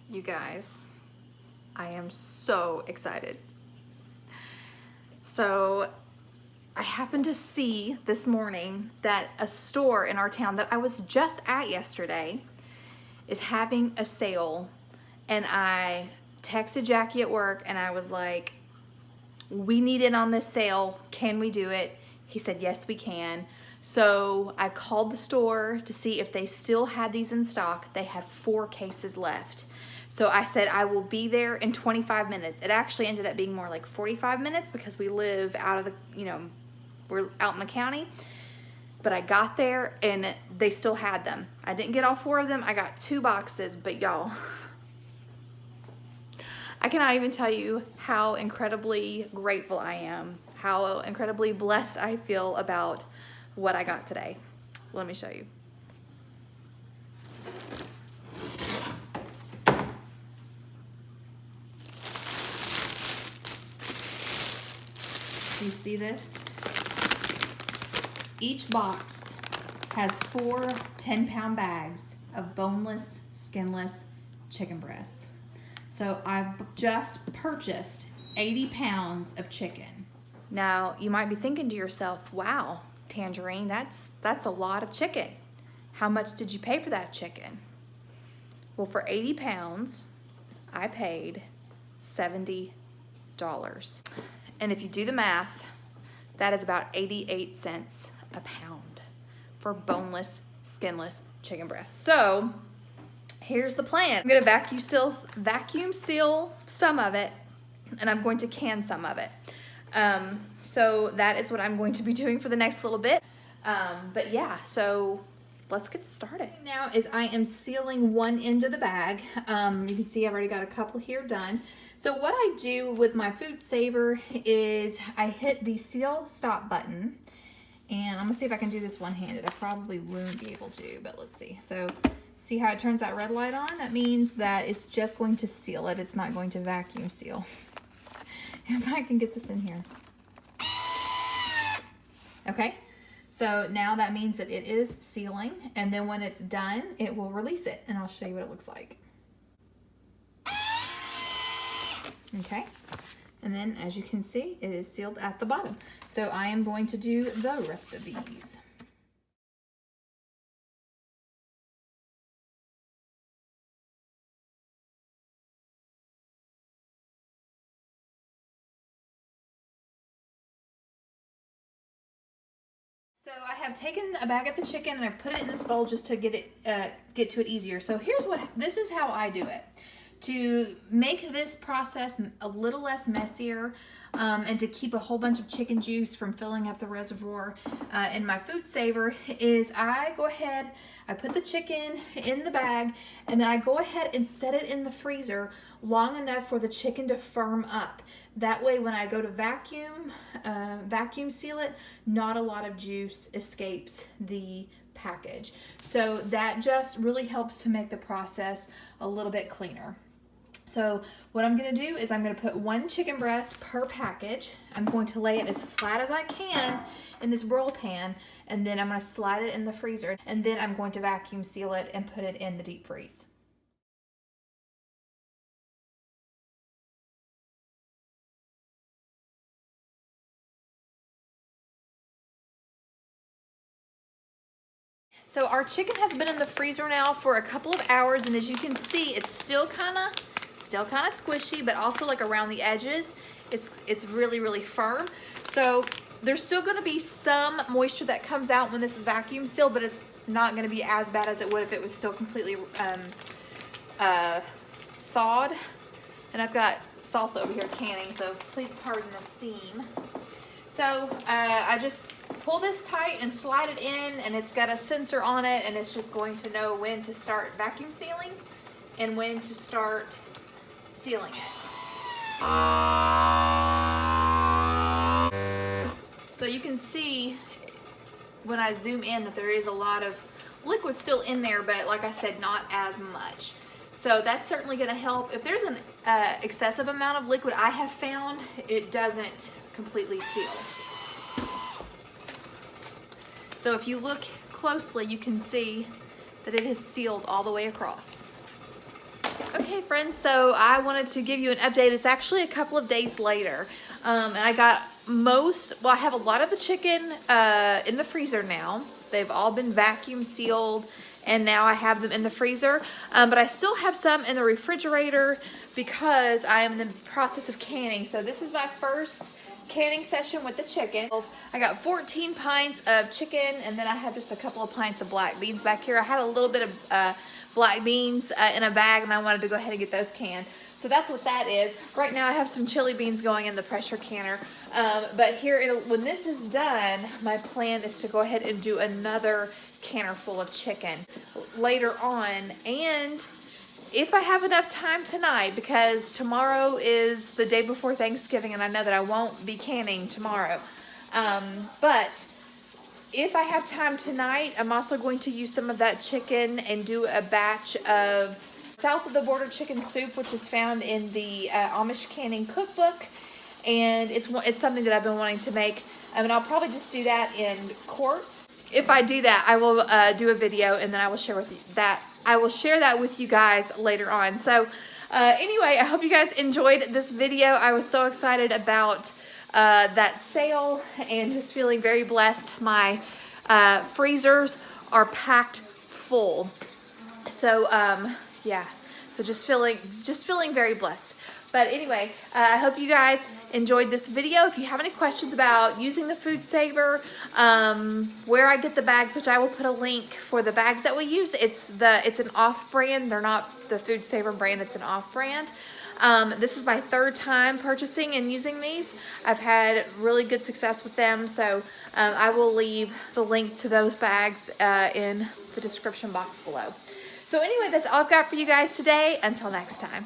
You guys, I am so excited. So I happened to see this morning that a store in our town that I was just at yesterday is having a sale, and I texted Jackie at work and I was like, we need in on this sale. Can we do it? He said, yes, we can. So I called the store to see if they still had these in stock. They had 4 cases left. So I said, I will be there in 25 minutes. It actually ended up being more like 45 minutes because we live out of the, we're out in the county. But I got there and they still had them. I didn't get all 4 of them. I got 2 boxes, but y'all, I cannot even tell you how incredibly grateful I am, how incredibly blessed I feel about what I got today. Let me show you. You see this? Each box has 4 10-pound bags of boneless, skinless chicken breasts. So I've just purchased 80 pounds of chicken. Now you might be thinking to yourself, wow, Tangerine, that's a lot of chicken. How much did you pay for that chicken? Well, for 80 pounds, I paid $70. And if you do the math, that is about 88 cents a pound for boneless, skinless chicken breast. So here's the plan. I'm gonna vacuum seal some of it, and I'm going to can some of it. So that is what I'm going to be doing for the next little bit. But yeah, so let's get started. Now is I am sealing one end of the bag. You can see I've already got a couple here done. So what I do with my food saver is I hit the seal stop button, and I'm gonna see if I can do this one-handed. I probably won't be able to, but let's see. So see how it turns that red light on? That means that it's just going to seal it. It's not going to vacuum seal. If I can get this in here. Okay, so now that means that it is sealing, and then when it's done, it will release it, and I'll show you what it looks like. Okay, and then as you can see, it is sealed at the bottom. So I am going to do the rest of these. So I have taken a bag of the chicken and I put it in this bowl just to get to it easier. So this is how I do it. To make this process a little less messier, and to keep a whole bunch of chicken juice from filling up the reservoir in my food saver, is I go ahead, I put the chicken in the bag, and then I go ahead and set it in the freezer long enough for the chicken to firm up. That way when I go to vacuum seal it, not a lot of juice escapes the package. So that just really helps to make the process a little bit cleaner. So what I'm going to do is I'm going to put 1 chicken breast per package. I'm going to lay it as flat as I can in this broil pan, and then I'm going to slide it in the freezer, and then I'm going to vacuum seal it and put it in the deep freeze. So our chicken has been in the freezer now for a couple of hours, and as you can see, it's still kind of squishy, but also like around the edges, it's really, really firm. So there's still going to be some moisture that comes out when this is vacuum sealed, but it's not going to be as bad as it would if it was still completely thawed. And I've got salsa over here canning, so please pardon the steam. So I just pull this tight and slide it in, and it's got a sensor on it, and it's just going to know when to start vacuum sealing and when to start sealing it. So you can see when I zoom in that there is a lot of liquid still in there, but like I said, not as much. So that's certainly going to help. If there's an excessive amount of liquid, I have found it doesn't completely seal. So if you look closely, you can see that it is sealed all the way across. Okay, friends, so I wanted to give you an update. It's actually a couple of days later, and I got I have a lot of the chicken in the freezer now. They've all been vacuum sealed, and now I have them in the freezer, but I still have some in the refrigerator because I am in the process of canning. So this is my first canning session with the chicken. I got 14 pints of chicken, and then I have just a couple of pints of black beans back here. I had a little bit of black beans in a bag, and I wanted to go ahead and get those canned. So that's what that is. Right now I have some chili beans going in the pressure canner. But here, when this is done, my plan is to go ahead and do another canner full of chicken later on. And if I have enough time tonight, because tomorrow is the day before Thanksgiving, and I know that I won't be canning tomorrow. But if I have time tonight, I'm also going to use some of that chicken and do a batch of South of the Border chicken soup, which is found in the Amish canning cookbook. And it's something that I've been wanting to make. And I'll probably just do that in quarts. If I do that, I will do a video, and then I will share that with you guys later on. So anyway, I hope you guys enjoyed this video. I was so excited about that sale and just feeling very blessed. My freezers are packed full. So yeah, so just feeling very blessed. But anyway, I hope you guys enjoyed this video. If you have any questions about using the Food Saver, where I get the bags, which I will put a link for the bags that we use. It's an off-brand. They're not the Food Saver brand. It's an off-brand. This is my third time purchasing and using these. I've had really good success with them. So I will leave the link to those bags in the description box below. So anyway, that's all I've got for you guys today. Until next time.